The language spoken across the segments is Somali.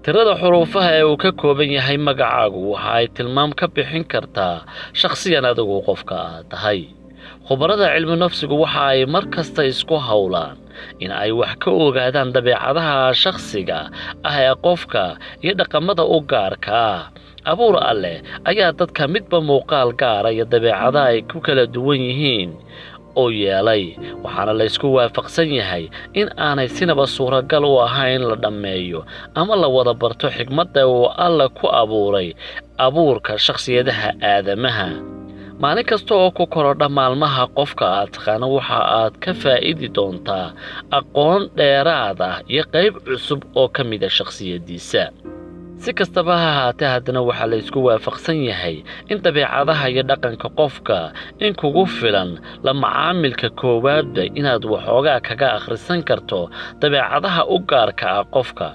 tirada xuruufaha ee uu ka kooban yahay magacaagu waxa ay tilmaam ka bixin kartaa shakhsiyan adigu qofka aad tahay. khubarada cilmi nafsigu waxa ay mar kasta isku hawlaan in ay wax ka ogaadaan dabeecadaha shakhsiga ah ee qofka iyo dhaqamada u gaarka ah. abuur alle ayaa dadka midba muuqaal gaara iyo dabeecadaha ay ku kala duwan yihiin oo yeelay, waxaana la isku waafaqsan yahay in aanay sinaba suuragal u ahayn la dhammeeyo ama la wada barto xigmadda uu alle ku abuuray abuurka shakhsiyadaha aadamaha. maalin kasta oo ku korodha maalmaha qofka aad taqaano waxa aad ka faa'iidi doontaa aqoon dheeraad ah iyo qayb cusub oo ka mid ah shakhsiyadiisa. si kastaba ha ahaatee haddana waxaa la isku waafaqsan yahay in dabeecadaha iyo dhaqanka qofka in kugu filan la macaamilka koowaadba inaad waxoogaa kaga akhrisan karto dabeecadaha u gaarka ah qofka.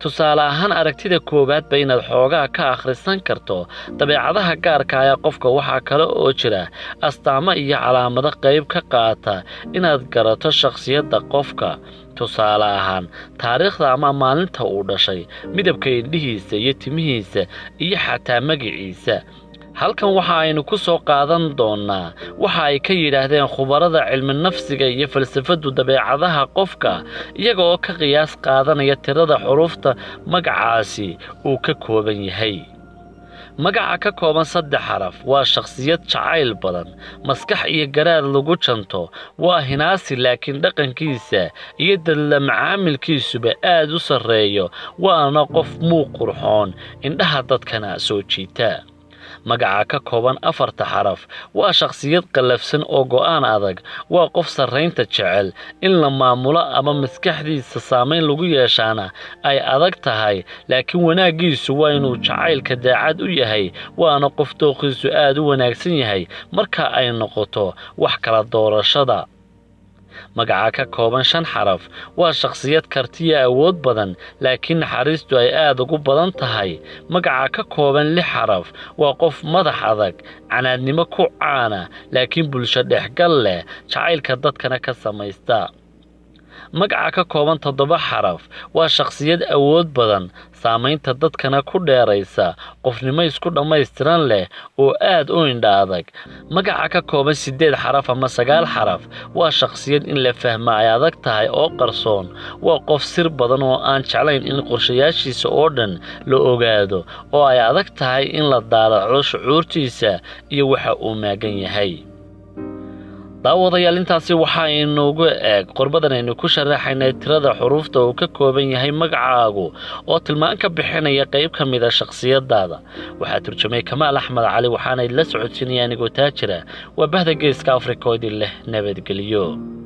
tusaale ahaan aragtida koowaadba inaad xoogaa ka akhrisan karto dabeecadaha gaarka ah ee qofka waxaa kale oo jira astaamo iyo calaamado qayb ka qaata inaad garato shakhsiyadda qofka. tusaale ahaan taariikhda ama maalinta uu dhashay, midabka indhihiisa iyo timihiisa iyo xataa magaciisa. halkan waxa aynu ku soo qaadan doonaa waxa ay ka yidhaahdeen khubarada cilmi nafsiga iyo falsafadu dabeecadaha qofka iyaga oo ka qiyaas qaadanaya tirada xuruufta magacaasi uu ka kooban yahay. magaca ka kooban 3 xaraf waa shakhsiyad jacayl badan, maskax iyo garaad lagu janto, waa hinaasi laakiin dhaqankiisa iyo dalla macaamilkiisuba aad u sarreeyo, waana qof muuq qurxoon, indhaha dadkana soo jiita. magaca ka kooban 4 xaraf waa shakhsiyad qallafsan oo go'aan adag, waa qof sarreynta jecel in la maamulo ama maskaxdiisa saameyn lagu yeeshaana ay adag tahay, laakiin wanaagiisu waa inuu jacaylka daacad u yahay, waana qof dooqiisu aad u wanaagsan yahay marka ay noqoto wax kala doorashada. magaca ka kooban 5 xaraf waa shakhsiyad kartiya awood badan laakiin naxariistu ay aad ugu badan tahay. magaca ka kooban 6 xaraf waa qof madax adag, canaadnimo ku caana laakiin bulsho dhexgal leh, jacaylka dadkana ka samaysta. magaca ka kooban 7 xaraf waa shakhsiyad awood badan, saamaynta dadkana ku dheeraysa, qofnimo isku dhammaystiran leh oo aad u indha adag. magaca ka kooban 8 xaraf ama 9 xaraf waa shakhsiyad in la fahmo ay adag tahay oo qarsoon, waa qof sir badan oo aan jeclayn in qorshayaashiisa oo dhan la ogaado, oo ay adag tahay in la daalaco shucuurtiisa iyo waxa uu maagan yahay. daawadayaal intaasi waxa inoogu eeg qorbadan aynu ku sharaxaynay tirada xuruufta uu ka kooban yahay magacaagu oo tilmaan ka bixinaya qayb ka mid ah shakhsiyadaada. waxaa turjumay Kamaal Axmed Cali, waxaana la socodsiinaya anigoo taajira waa bahda Geeska Afrika oo idin leh nabadgelyo.